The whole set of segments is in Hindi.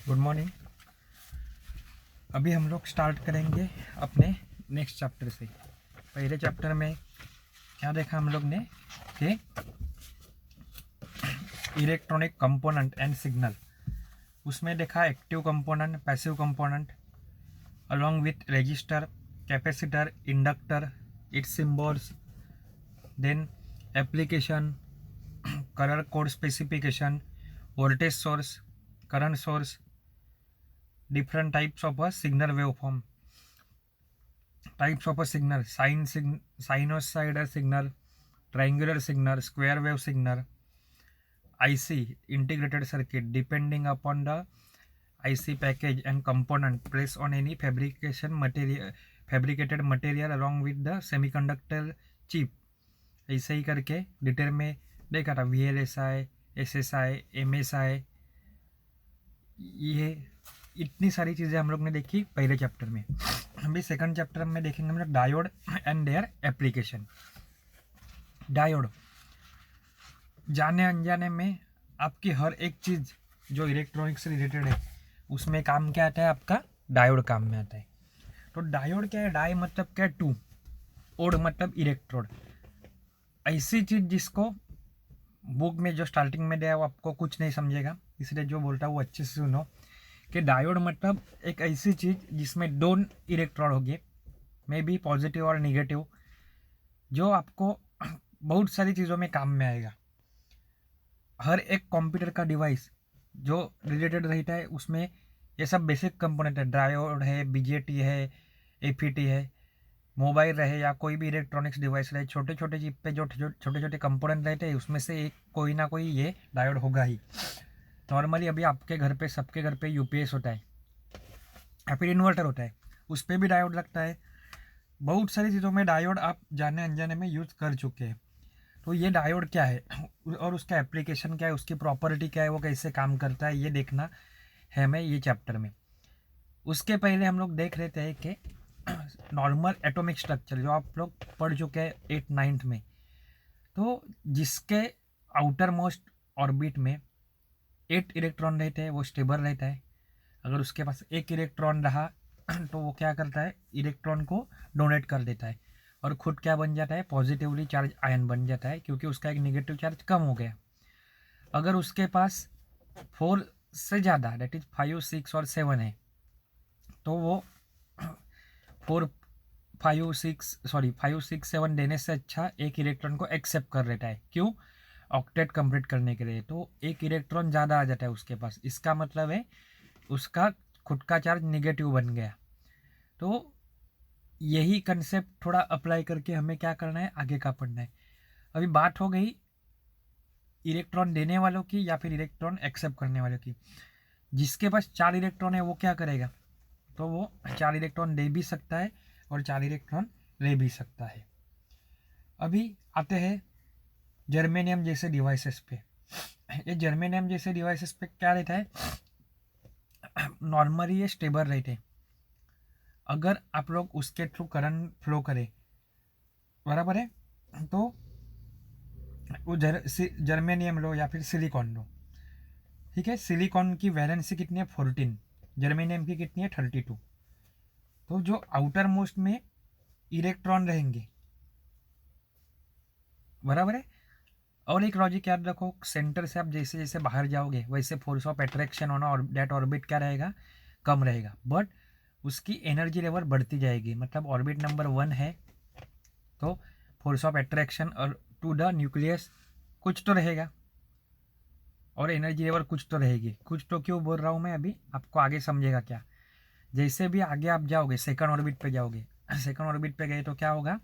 Good morning. अभी हम लोग स्टार्ट करेंगे अपने नेक्स्ट चैप्टर से। पहले चैप्टर में क्या देखा हम लोग ने कि इलेक्ट्रॉनिक कंपोनेंट एंड सिग्नल। उसमें देखा active component, passive component along with resistor, capacitor, inductor, its symbols, then application, colour code specification, voltage source, current source, different types of a signal waveform, types of a signal, sinusoidal signal, triangular signal, square wave signal, IC integrated circuit depending upon the IC package and component placed on any fabricated material along with the semiconductor chip। ऐसे ही करके डिटेल में देखा था VLSI, SSI, MSI, ये इतनी सारी चीज़ें हम लोग ने देखी पहले चैप्टर में। अभी सेकंड चैप्टर में देखेंगे हम लोग diode and their application. Diode जाने अनजाने में आपकी हर एक चीज़ जो इलेक्ट्रॉनिक्स से रिलेटेड है उसमें काम क्या आता है, आपका डायोड काम में आता है। तो डायोड क्या है? डाई मतलब क्या है? टू। ओड मतलब इलेक्ट्रोड। ऐसी चीज़ जिसको बुक में जो स्टार्टिंग में दिया है वो आपको कुछ नहीं समझेगा, इसलिए जो बोलता हूँ वो अच्छे से सुनो कि डायोड मतलब एक ऐसी चीज़ जिसमें दो इलेक्ट्रॉन होंगे, मे बी पॉजिटिव और निगेटिव, जो आपको बहुत सारी चीज़ों में काम में आएगा। हर एक कंप्यूटर का डिवाइस जो रिलेटेड रहता है उसमें ये सब बेसिक कंपोनेंट है। डायोड है, बीजेटी है, एफईटी है। मोबाइल रहे या कोई भी इलेक्ट्रॉनिक्स डिवाइस रहे, छोटे छोटे चिप पे जो छोटे छोटे कंपोनेंट रहते हैं उसमें से एक कोई ना कोई ये डायोड होगा ही। नॉर्मली अभी आपके घर पे, सबके घर पे यूपीएस होता है या फिर इन्वर्टर होता है, उस पर भी डायोड लगता है। बहुत सारी चीज़ों में डायोड आप जाने अनजाने में यूज़ कर चुके हैं। तो ये डायोड क्या है और उसका एप्लीकेशन क्या है, उसकी प्रॉपर्टी क्या है, वो कैसे काम करता है, ये देखना है हमें ये चैप्टर में। उसके पहले हम लोग देख लेते हैं कि नॉर्मल एटॉमिक स्ट्रक्चर जो आप लोग पढ़ चुके हैं 8th-9th में। तो जिसके आउटर मोस्ट ऑर्बिट में 8 इलेक्ट्रॉन रहते हैं वो स्टेबल रहता है। अगर उसके पास एक इलेक्ट्रॉन रहा तो वो क्या करता है, इलेक्ट्रॉन को डोनेट कर देता है और खुद क्या बन जाता है, पॉजिटिवली चार्ज आयन बन जाता है, क्योंकि उसका एक नेगेटिव चार्ज कम हो गया। अगर उसके पास 4 से ज़्यादा, डेट इज 5, 6 और 7 है, तो वो 5, 6, 7 देने से अच्छा एक इलेक्ट्रॉन को एक्सेप्ट कर लेता है। क्यों? ऑक्टेट कंप्लीट करने के लिए। तो एक इलेक्ट्रॉन ज़्यादा आ जाता है उसके पास, इसका मतलब है उसका खुद का चार्ज निगेटिव बन गया। तो यही कंसेप्ट थोड़ा अप्लाई करके हमें क्या करना है, आगे का पढ़ना है। अभी बात हो गई इलेक्ट्रॉन देने वालों की या फिर इलेक्ट्रॉन एक्सेप्ट करने वालों की। जिसके पास 4 इलेक्ट्रॉन है वो क्या करेगा, तो वो 4 इलेक्ट्रॉन दे भी सकता है और 4 इलेक्ट्रॉन ले भी सकता है। अभी आते हैं जर्मेनियम जैसे डिवाइसेस पे। ये जर्मेनियम जैसे डिवाइसेस पे क्या रहता है, नॉर्मली ये स्टेबल रहते हैं। अगर आप लोग उसके थ्रू करंट फ्लो करें, बराबर है, तो वो जर्मेनियम लो या फिर सिलिकॉन लो, ठीक है। सिलिकॉन की वैलेंसी कितनी है, 14। जर्मेनियम की कितनी है, 32। तो जो आउटर मोस्ट में इलेक्ट्रॉन रहेंगे, बराबर है। और एक लॉजिक याद रखो, सेंटर से आप जैसे जैसे बाहर जाओगे वैसे फोर्स ऑफ अट्रैक्शन ऑन और दैट ऑर्बिट क्या रहेगा, कम रहेगा, बट उसकी एनर्जी लेवल बढ़ती जाएगी। मतलब ऑर्बिट नंबर 1 है तो फोर्स ऑफ अट्रैक्शन और टू द न्यूक्लियस कुछ तो रहेगा और एनर्जी लेवल कुछ तो रहेगी। कुछ तो क्यों बोल रहा हूँ मैं, अभी आपको आगे समझेगा क्या। जैसे भी आगे आप जाओगे, सेकंड ऑर्बिट पे जाओगे, सेकंड ऑर्बिट पे गए तो क्या होगा,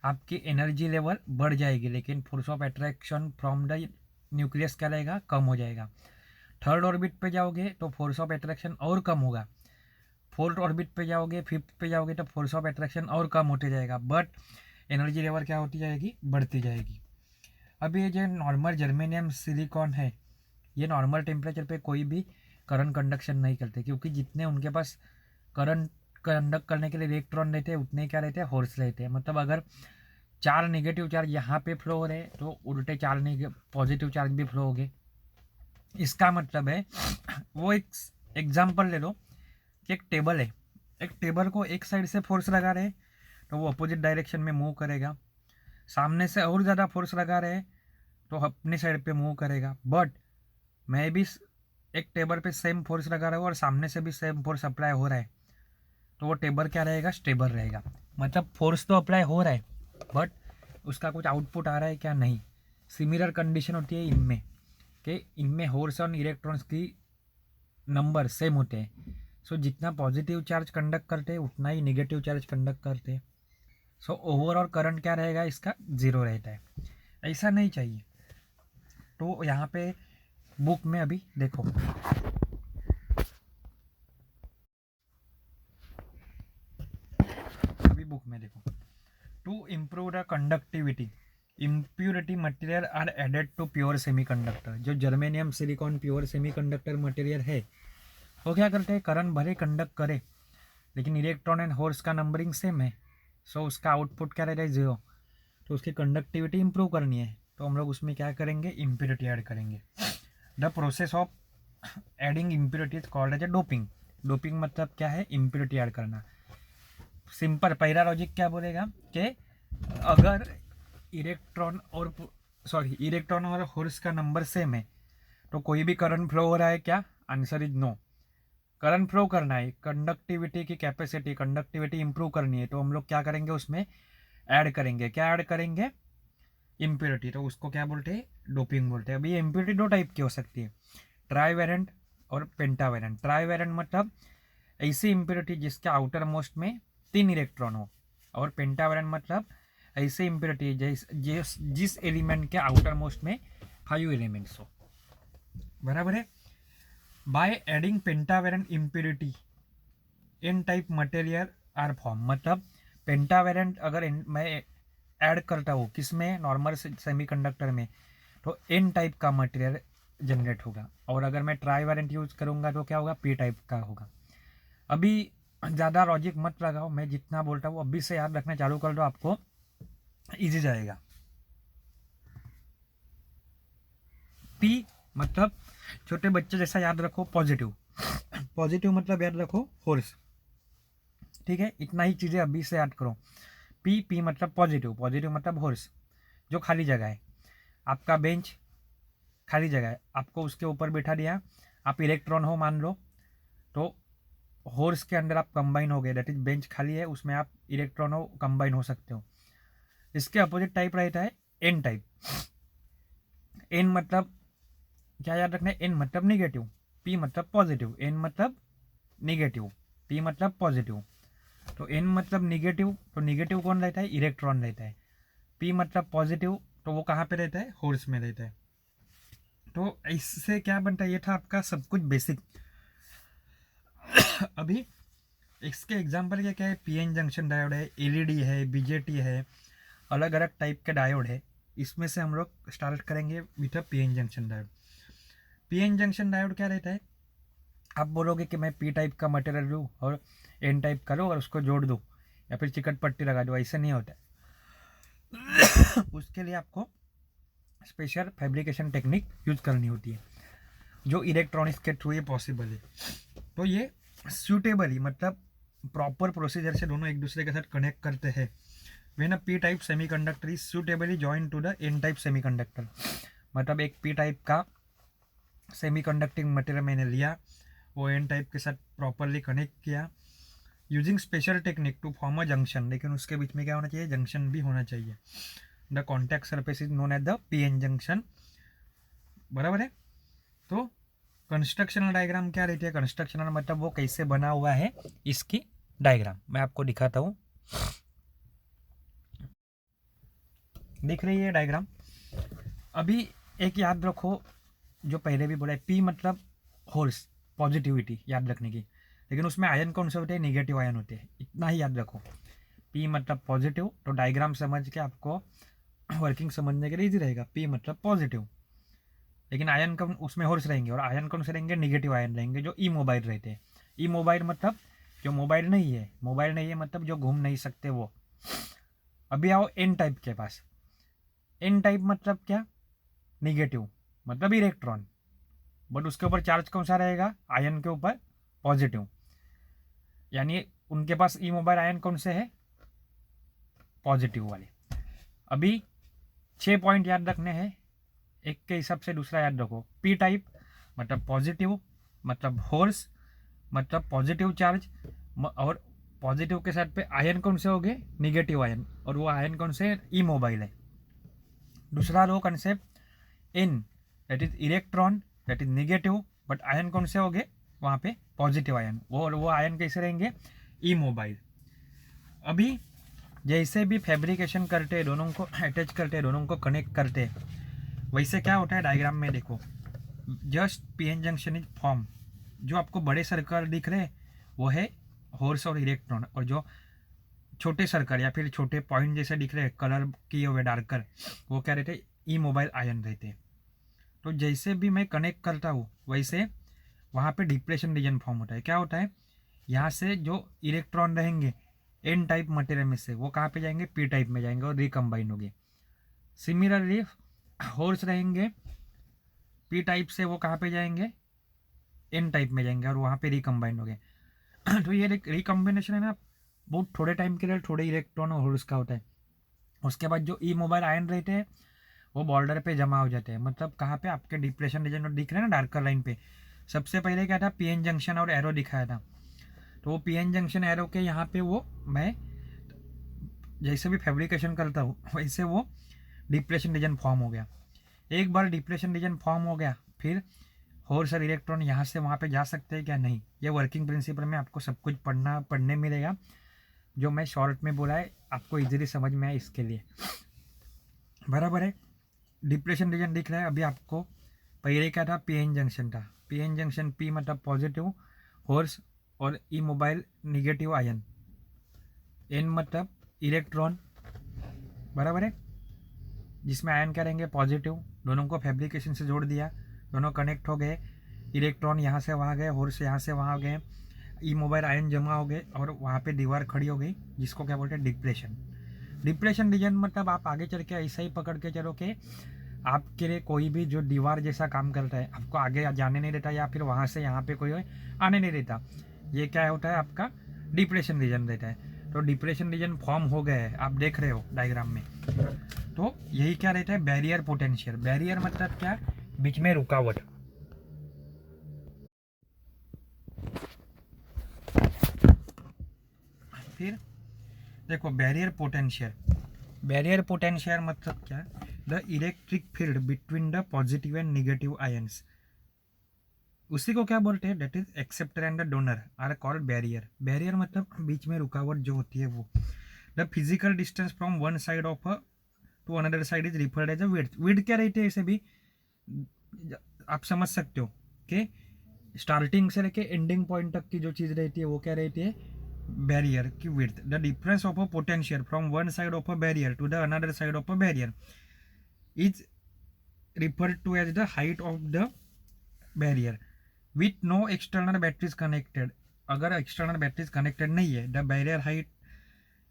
आपकी एनर्जी लेवल बढ़ जाएगी, लेकिन force of attraction from the nucleus क्या रहेगा, कम हो जाएगा। थर्ड ऑर्बिट पे जाओगे तो फोर्स ऑफ अट्रैक्शन और कम होगा। फोर्थ ऑर्बिट पे जाओगे, फिफ्थ पे जाओगे तो फोर्स ऑफ अट्रैक्शन और कम होते जाएगा, बट एनर्जी लेवल क्या होती जाएगी, बढ़ती जाएगी। अभी ये जो नॉर्मल जर्मेनियम सिलिकॉन है, ये नॉर्मल टेम्परेचर पे कोई भी करंट कंडक्शन नहीं करते, क्योंकि जितने उनके पास करंट कंडक्ट करने के लिए इलेक्ट्रॉन रहते हैं उतने क्या रहते हैं, होल्स रहते हैं। मतलब अगर 4 नेगेटिव चार्ज यहाँ पे फ्लो हो रहे हैं तो उल्टे 4 पॉजिटिव चार्ज भी फ्लो हो गए। इसका मतलब है वो एक एग्जाम्पल ले लो कि एक टेबल है, एक टेबल को एक साइड से फोर्स लगा रहे तो वो अपोजिट डायरेक्शन में मूव करेगा, सामने से और ज़्यादा फोर्स लगा रहे तो अपनी साइड पे मूव करेगा। बट मैं भी एक टेबल पे सेम फोर्स लगा रहा हूँ और सामने से भी सेम फोर्स अप्लाई हो रहा है तो वो टेबल क्या रहेगा, स्टेबल रहेगा। मतलब फोर्स तो अप्लाई हो रहा है बट उसका कुछ आउटपुट आ रहा है क्या, नहीं। सिमिलर कंडीशन होती है इनमें कि इनमें होल्स और इलेक्ट्रॉन्स की नंबर सेम होते हैं। सो जितना पॉजिटिव चार्ज कंडक्ट करते हैं उतना ही निगेटिव चार्ज कंडक्ट करते हैं। सो ओवरऑल करंट क्या रहेगा, इसका जीरो रहता है। ऐसा नहीं चाहिए। तो यहाँ पे बुक में अभी देखो, अभी बुक में देखो, to improve the conductivity impurity material are added to pure semiconductor. जो germanium silicon pure semiconductor material है वो क्या करते हैं, करंट भले कंडक्ट करे लेकिन इलेक्ट्रॉन एंड होल्स का नंबरिंग सेम है। सो उसका आउटपुट क्या रहेगा, जीरो। तो उसकी कंडक्टिविटी इंप्रूव करनी है तो हम लोग उसमें क्या करेंगे, इम्प्योरिटी ऐड करेंगे। The process of adding impurity is called as a doping. Doping मतलब क्या है, इम्प्योरिटी ऐड करना। सिंपल पहला लॉजिक क्या बोलेगा कि अगर इलेक्ट्रॉन और होल्स का नंबर सेम है तो कोई भी करंट फ्लो हो रहा है क्या, answer is no. Current flow करना है, कंडक्टिविटी की कैपेसिटी, कंडक्टिविटी इंप्रूव करनी है तो हम लोग क्या करेंगे, उसमें ऐड करेंगे। क्या ऐड करेंगे, इम्प्योरिटी। तो उसको क्या बोलते हैं, डोपिंग बोलते हैं। अभी इम्प्योरिटी दो टाइप की हो सकती है, ट्राईवेलेंट और पेंटावेलेंट। ट्राईवेलेंट मतलब ऐसी इम्प्योरिटी जिसके आउटर मोस्ट में 3 इलेक्ट्रॉन हो, और पेंटावेलेंट मतलब ऐसे इम्प्योरिटी जिस एलिमेंट के आउटर मोस्ट में 5 एलिमेंट्स हो। बराबर है। By adding pentavalent impurity N type material are form. मतलब पेंटावेलेंट अगर मैं ऐड करता हूँ किसमें, नॉर्मल सेमीकंडक्टर में, तो एन टाइप का मटेरियल जनरेट होगा। और अगर मैं ट्राईवेलेंट यूज करूँगा तो क्या होगा, पी टाइप का होगा। अभी ज़्यादा लॉजिक मत लगाओ, मैं जितना बोलता हूँ अभी से याद रखना चालू कर दो, आपको इजी जाएगा। पी मतलब छोटे बच्चे जैसा याद रखो, पॉजिटिव। पॉजिटिव मतलब याद रखो फोर्स, ठीक है। इतना ही चीज़ें अभी से याद करो। पी मतलब पॉजिटिव, पॉजिटिव मतलब फोर्स। जो खाली जगह है, आपका बेंच खाली जगह है, आपको उसके ऊपर बैठा दिया, आप इलेक्ट्रॉन हो मान लो, तो होर्स के अंदर आप कंबाइन हो गए, दैट इज बेंच खाली है, उसमें आप इलेक्ट्रॉन हो कंबाइन हो सकते हो। इसके अपोजिट टाइप रहता है एन टाइप। एन मतलब क्या याद रखना है, एन मतलब निगेटिव, पी मतलब पॉजिटिव। एन मतलब निगेटिव, पी मतलब पॉजिटिव। तो एन मतलब निगेटिव, तो निगेटिव कौन रहता है, इलेक्ट्रॉन रहता है। पी मतलब पॉजिटिव, तो वो कहाँ पे रहता है, होर्स में रहता है। तो इससे क्या बनता है, ये था आपका सब कुछ बेसिक। अभी इसके एग्जाम्पल क्या क्या है, पीएन जंक्शन डायोड है, एलईडी है, बीजेटी है, अलग अलग टाइप के डायोड है। इसमें से हम लोग स्टार्ट करेंगे with a PN junction diode. PN junction diode क्या रहता है, आप बोलोगे कि मैं पी टाइप का मटेरियल लूँ और एन टाइप का लूँ और उसको जोड़ दूँ या फिर चिकट पट्टी लगा दूँ, ऐसा नहीं होता है। उसके लिए आपको स्पेशल फैब्रिकेशन टेक्निक यूज करनी होती है, जो इलेक्ट्रॉनिक्स के थ्रू ये पॉसिबल है। तो ये सूटेबली मतलब प्रॉपर प्रोसीजर से दोनों एक दूसरे के साथ कनेक्ट करते हैं। When a P type semiconductor is suitably join to the N type semiconductor. मतलब एक पी टाइप का सेमीकंडक्टिंग मटेरियल मैंने लिया, वो एन टाइप के साथ प्रॉपरली कनेक्ट किया using special technique to form a junction. लेकिन उसके बीच में क्या होना चाहिए, जंक्शन भी होना चाहिए। The contact surface is known as the PN junction. बराबर है। तो कंस्ट्रक्शनल डायग्राम क्या रहती है, कंस्ट्रक्शनल मतलब वो कैसे बना हुआ है, इसकी डायग्राम मैं आपको दिखाता हूँ। दिख रही है डायग्राम। अभी एक याद रखो, जो पहले भी बोला है, पी मतलब होल्स, पॉजिटिविटी याद रखने की, लेकिन उसमें आयन कौन से होते हैं, निगेटिव आयन होते हैं, इतना ही याद रखो। पी मतलब पॉजिटिव, तो डायग्राम समझ के आपको वर्किंग समझने के लिए इजी रहेगा। पी मतलब पॉजिटिव, लेकिन आयन कौन उसमें होल्स रहेंगे, और आयन कौन से रहेंगे, निगेटिव आयन रहेंगे, जो ई मोबाइल रहते हैं। ई मोबाइल मतलब जो मोबाइल नहीं है, मोबाइल नहीं है मतलब जो घूम नहीं सकते वो। अभी आओ एन टाइप के पास। एन टाइप मतलब क्या, निगेटिव मतलब इलेक्ट्रॉन, बट उसके ऊपर चार्ज कौन सा रहेगा, आयन के ऊपर पॉजिटिव, यानी उनके पास ई मोबाइल आयन कौन से है, पॉजिटिव वाले। अभी 6 पॉइंट याद रखने हैं, एक के हिसाब से दूसरा याद रखो। पी टाइप मतलब पॉजिटिव, मतलब होर्स, मतलब पॉजिटिव चार्ज, और पॉजिटिव के साथ पे आयन कौन से हो गए, निगेटिव आयन, और वो आयन कौन से, ई मोबाइल है। दूसरा लो कंसेप्ट इन, that is electron, that is negative, but ion कौन से हो गए वहाँ पे, पॉजिटिव आयन, वो आयन कैसे रहेंगे, ई मोबाइल। अभी जैसे भी फैब्रिकेशन करते, दोनों को अटैच करते, दोनों को कनेक्ट करते, वैसे क्या होता है डायग्राम में देखो, just PN junction is form. जो आपको बड़े सर्कल दिख रहे वो है होर्स और इलेक्ट्रॉन, और जो छोटे सर्कल या फिर छोटे पॉइंट जैसे दिख रहे कलर किए हुए डार्कर, वो क्या रहते, ई मोबाइल आयन रहते। तो जैसे भी मैं कनेक्ट करता हूँ वैसे वहाँ पे डिप्रेशन रीजन फॉर्म होता है। क्या होता है, यहाँ से जो इलेक्ट्रॉन रहेंगे एन टाइप मटेरियल में से, वो कहाँ पे जाएंगे, पी टाइप में जाएंगे और रिकम्बाइन होंगे। सिमिलरली होर्स रहेंगे पी टाइप से, वो कहाँ पे जाएंगे, एन टाइप में जाएंगे और वहाँ पे रिकम्बाइन हो गए। तो ये रिकम्बिनेशन है ना, बहुत थोड़े टाइम के लिए थोड़े इलेक्ट्रॉन और होल्स का होता है। उसके बाद जो ई मोबाइल आयन रहते हैं वो बॉर्डर पे जमा हो जाते हैं, मतलब कहाँ पे, आपके डिप्रेशन रीजन दिख रहे हैं ना डार्कर लाइन पे। सबसे पहले क्या था, पीएन जंक्शन और एरो दिखाया था, तो वो पीएन जंक्शन एरो के यहाँ पे वो मैं जैसे भी फैब्रिकेशन करता हूँ वैसे वो डिप्रेशन रीजन फॉर्म हो गया। एक बार डिप्रेशन रीजन फॉर्म हो गया, फिर होल्स और इलेक्ट्रॉन यहाँ से वहाँ पे जा सकते हैं क्या, नहीं। ये वर्किंग प्रिंसिपल में आपको सब कुछ पढ़ने मिलेगा, जो मैं शॉर्ट में बोला है आपको इजीली समझ में आए इसके लिए, बराबर है। डिप्रेशन रीजन दिख रहा है अभी आपको। पहले क्या था, पीएन जंक्शन था, पीएन जंक्शन पी मतलब पॉजिटिव होल्स और ई मोबाइल निगेटिव आयन, एन मतलब इलेक्ट्रॉन, बराबर है, जिसमें आयन क्या रहेंगे, पॉजिटिव। दोनों को फैब्रिकेशन से जोड़ दिया, दोनों कनेक्ट हो गए, इलेक्ट्रॉन यहाँ से वहाँ गए, होर्स यहाँ से वहाँ गए, ई मोबाइल आयन जमा हो गए और वहाँ पे दीवार खड़ी हो गई, जिसको क्या बोलते हैं, डिप्रेशन। डिप्रेशन रीजन मतलब आप आगे चल के ऐसा ही पकड़ के चलो कि आपके लिए कोई भी जो दीवार जैसा काम करता है, आपको आगे जाने नहीं देता या फिर वहाँ से यहाँ पे कोई आने नहीं देता, ये क्या होता है, आपका डिप्रेशन रीजन रहता है। तो डिप्रेशन रीजन फॉर्म हो गए हैं, आप देख रहे हो डायग्राम में। तो यही क्या रहता है, बैरियर पोटेंशियल। बैरियर मतलब क्या, बीच में रुकावट। फिर देखो बैरियर पोटेंशियल, बैरियर पोटेंशियल मतलब क्या, the electric field between the positive and negative ions, उसी को क्या बोलते हैं, that is acceptor and the donor are called barrier. Barrier मतलब बीच में रुकावट जो होती है वो। The physical distance from one side of to another side is referred as a width. Width क्या रहती है, इसे भी आप समझ सकते हो कि स्टार्टिंग से लेके एंडिंग पॉइंट तक की जो चीज़ रहती है वो क्या रहती है, बैरियर की width. The difference of a potential from one side of a barrier to the other side of a barrier is referred to as the height of the barrier with no external batteries connected। अगर external batteries connected नहीं है, the barrier height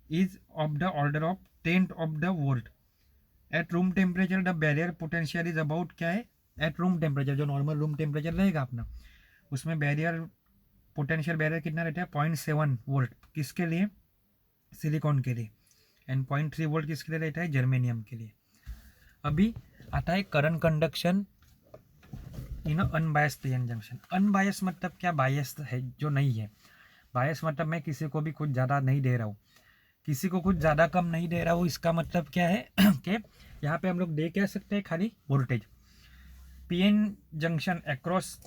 is of the order of 10th of the volt। at room temperature the barrier potential is about क्या है, at room temperature, जो नॉर्मल रूम टेम्परेचर रहेगा अपना, उसमें बैरियर पोटेंशियल बैरियर कितना रहता है, 0.7 वोल्ट, किसके लिए, सिलिकॉन के लिए, एंड 0.3 वोल्ट किसके लिए रहता है, जर्मेनियम के लिए। अभी आता है करंट कंडक्शन इन अनबायस पीएन जंक्शन। अनबायस मतलब क्या, बायस है जो नहीं है। बायस मतलब मैं किसी को भी कुछ ज़्यादा नहीं दे रहा हूँ, किसी को कुछ ज़्यादा कम नहीं दे रहा हूँ। इसका मतलब क्या है कि यहाँ पे हम लोग दे क्या सकते हैं, खाली voltage. PN junction across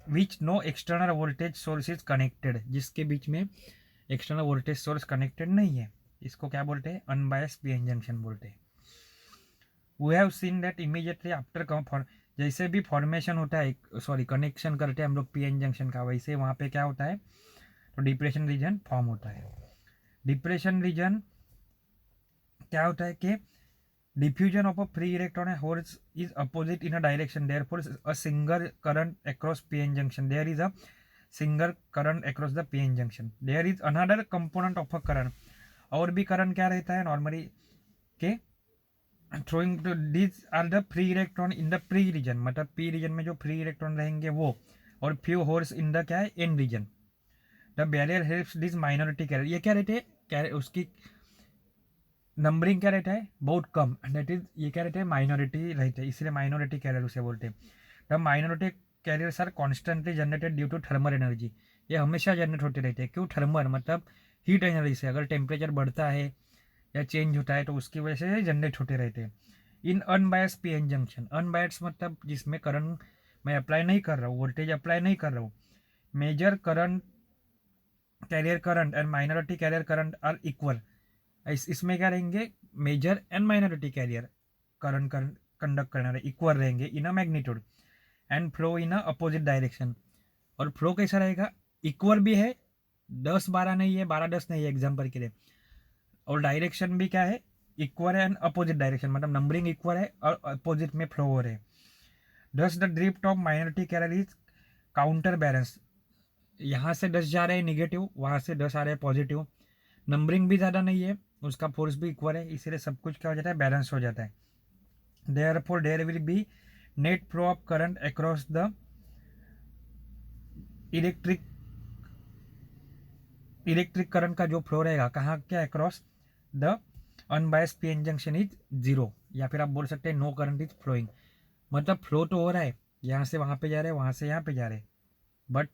which no external voltage source is connected, जिसके बीच में एक्सटर्नल वोल्टेज सोर्स कनेक्टेड नहीं है, इसको क्या बोलते हैं, अनबायस पीएन जंक्शन बोलते हैं। We have seen that immediately after जैसे भी फॉर्मेशन होता है, सॉरी कनेक्शन करते हैं हम लोग पीएन जंक्शन का, वैसे वहाँ पे क्या होता है, तो डिप्रेशन रीजन फॉर्म होता है। डिप्रेशन रीजन क्या होता है कि diffusion of a free electron holes is opposite in a direction, therefore a single current across PN junction, there is a single current across the PN junction, there is another component of a current. और भी करंट क्या रहता है नॉर्मली के throwing to these are the free electron in the pre region, मतलब पी रीजन में जो फ्री इलेक्ट्रॉन रहेंगे वो, और फ्यू होल्स इन द क्या है N region. The barrier helps this minority carrier, ये क्या रहते हैं उसकी नंबरिंग क्या रहता है बहुत कम, दैट इज ये क्या रहते हैं माइनॉरिटी रहते हैं, इसलिए माइनॉरिटी कैरियर उसे बोलते हैं। The minority carriers are constantly generated due to thermal energy, ये हमेशा जनरेट होते रहते हैं। क्यों? थर्मल मतलब हीट एनर्जी से, अगर टेम्परेचर बढ़ता है या चेंज होता है तो उसकी वजह से जनरेट होते रहते हैं। In unbias P N junction, unbias मतलब जिसमें करंट मैं अप्लाई नहीं कर रहा हूँ, वोल्टेज अप्लाई नहीं कर रहा हूँ, major current carrier current and minority carrier current are equal. इसमें क्या रहेंगे major and minority carrier current conduct करने वाले इक्वल रहेंगे in a magnitude and flow in a opposite direction. और फ्लो कैसा रहेगा? इक्वल भी है, 10-12 नहीं है, 12-10 नहीं है एग्जाम्पल के लिए, और डायरेक्शन भी क्या है इक्वल है एंड अपोजिट डायरेक्शन, मतलब नंबरिंग इक्वल है और अपोजिट में फ्लो हो रहे हैं। दस the drift of minority carrier is counter balance, यहाँ से 10 जा रहे हैं निगेटिव, वहाँ से 10 आ रहे हैं पॉजिटिव, नंबरिंग भी ज़्यादा नहीं है, उसका फोर्स भी इक्वल है, इसीलिए सब कुछ क्या हो जाता है बैलेंस हो जाता है। Therefore there will be net flow of current across the electric current का जो फ्लो रहेगा कहाँ क्या across the unbias P N junction is zero, या फिर आप बोल सकते हैं नो करंट इज फ्लोइंग, मतलब फ्लो तो हो रहा है, यहाँ से वहाँ पे जा रहे हैं, वहाँ से यहाँ पे जा रहे हैं, बट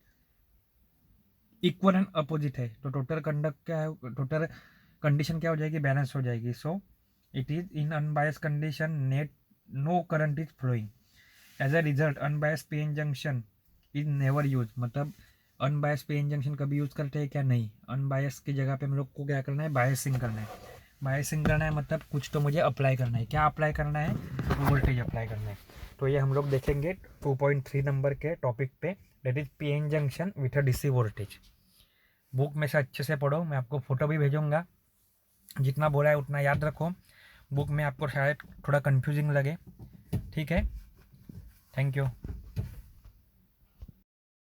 इक्वल एंड अपोजिट है, तो टोटल कंडक्ट क्या है, टोटल कंडीशन क्या हो जाएगी बैलेंस हो जाएगी। So it is in unbias condition net no current is flowing, as a result unbias P N junction is never use, मतलब अनबायस पी एन जंक्शन कभी यूज़ करते हैं क्या? नहीं, अनबायस की जगह पे हम लोग को क्या करना है बायसिंग करना है। बायसिंग करना है मतलब कुछ तो मुझे अप्लाई करना है, क्या अप्लाई करना है? वोल्टेज अप्लाई करना है। तो ये हम लोग देखेंगे 2.3 नंबर के टॉपिक पे, that is P N junction with a DC voltage. Book में से अच्छे से पढ़ो, मैं आपको फ़ोटो भी भेजूँगा, जितना बोला है उतना याद रखो, बुक में आपको शायद थोड़ा कन्फ्यूजिंग लगे। ठीक है, थैंक यू।